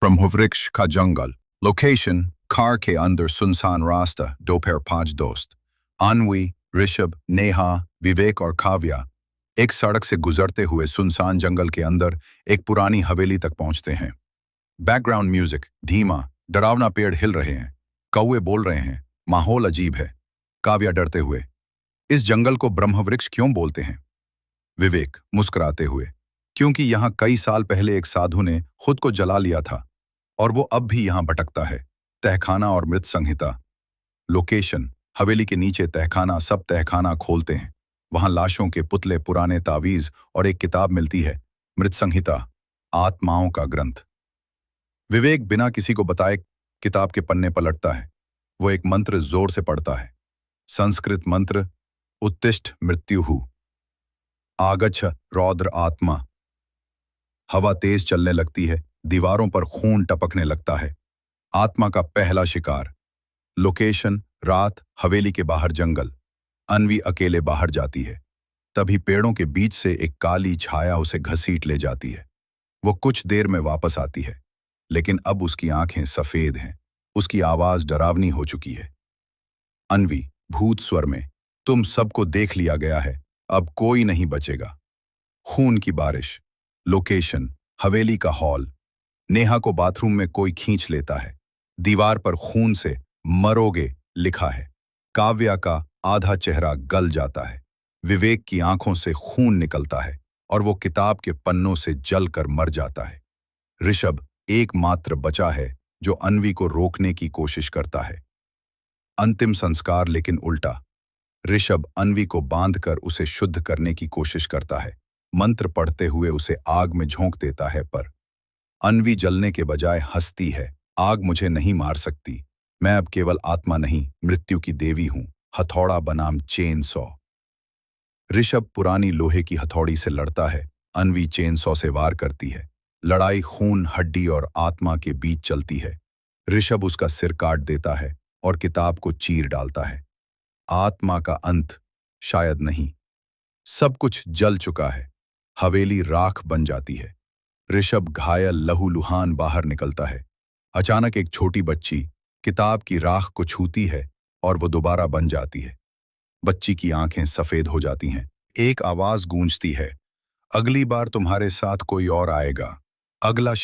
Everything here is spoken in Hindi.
ब्रह्मवृक्ष का जंगल। लोकेशन कार के अंदर सुनसान रास्ता। दोपहर 5 दोस्त अन्वी, ऋषभ, नेहा, विवेक और काव्या एक सड़क से गुजरते हुए सुनसान जंगल के अंदर एक पुरानी हवेली तक पहुंचते हैं। बैकग्राउंड म्यूजिक धीमा, डरावना, पेड़ हिल रहे हैं, कौवे बोल रहे हैं, माहौल अजीब है। काव्या डरते हुए, इस जंगल को ब्रह्मवृक्ष क्यों बोलते हैं? विवेक मुस्कुराते हुए, क्योंकि यहाँ कई साल पहले एक साधु ने खुद को जला लिया था और वो अब भी यहाँ भटकता है। तहखाना और मृत संहिता। लोकेशन हवेली के नीचे तहखाना। सब तहखाना खोलते हैं, वहां लाशों के पुतले, पुराने तावीज और एक किताब मिलती है, मृत संहिता, आत्माओं का ग्रंथ। विवेक बिना किसी को बताए किताब के पन्ने पलटता है। वो एक मंत्र जोर से पढ़ता है, संस्कृत मंत्र, उत्तिष्ठ मृत्युहु आगच्छ रौद्र आत्मा। हवा तेज चलने लगती है, दीवारों पर खून टपकने लगता है। आत्मा का पहला शिकार। लोकेशन रात, हवेली के बाहर जंगल। अन्वी अकेले बाहर जाती है, तभी पेड़ों के बीच से एक काली छाया उसे घसीट ले जाती है। वो कुछ देर में वापस आती है, लेकिन अब उसकी आंखें सफेद हैं, उसकी आवाज डरावनी हो चुकी है। अन्वी भूत स्वर में, तुम सबको देख लिया गया है, अब कोई नहीं बचेगा। खून की बारिश। लोकेशन हवेली का हॉल। नेहा को बाथरूम में कोई खींच लेता है, दीवार पर खून से मरोगे लिखा है। काव्या का आधा चेहरा गल जाता है। विवेक की आंखों से खून निकलता है और वो किताब के पन्नों से जलकर मर जाता है। ऋषभ एकमात्र बचा है जो अन्वी को रोकने की कोशिश करता है। अंतिम संस्कार लेकिन उल्टा। ऋषभ अन्वी को बांधकर उसे शुद्ध करने की कोशिश करता है, मंत्र पढ़ते हुए उसे आग में झोंक देता है, पर अन्वी जलने के बजाय हंसती है। आग मुझे नहीं मार सकती, मैं अब केवल आत्मा नहीं, मृत्यु की देवी हूं। हथौड़ा बनाम चेन सॉ। ऋषभ पुरानी लोहे की हथौड़ी से लड़ता है, अन्वी चेन सॉ से वार करती है। लड़ाई खून, हड्डी और आत्मा के बीच चलती है। ऋषभ उसका सिर काट देता है और किताब को चीर डालता है। आत्मा का अंत? शायद नहीं। सब कुछ जल चुका है, हवेली राख बन जाती है। ऋषभ घायल, लहूलुहान बाहर निकलता है। अचानक एक छोटी बच्ची किताब की राख को छूती है और वो दोबारा बन जाती है। बच्ची की आंखें सफेद हो जाती हैं। एक आवाज गूंजती है, अगली बार तुम्हारे साथ कोई और आएगा। अगला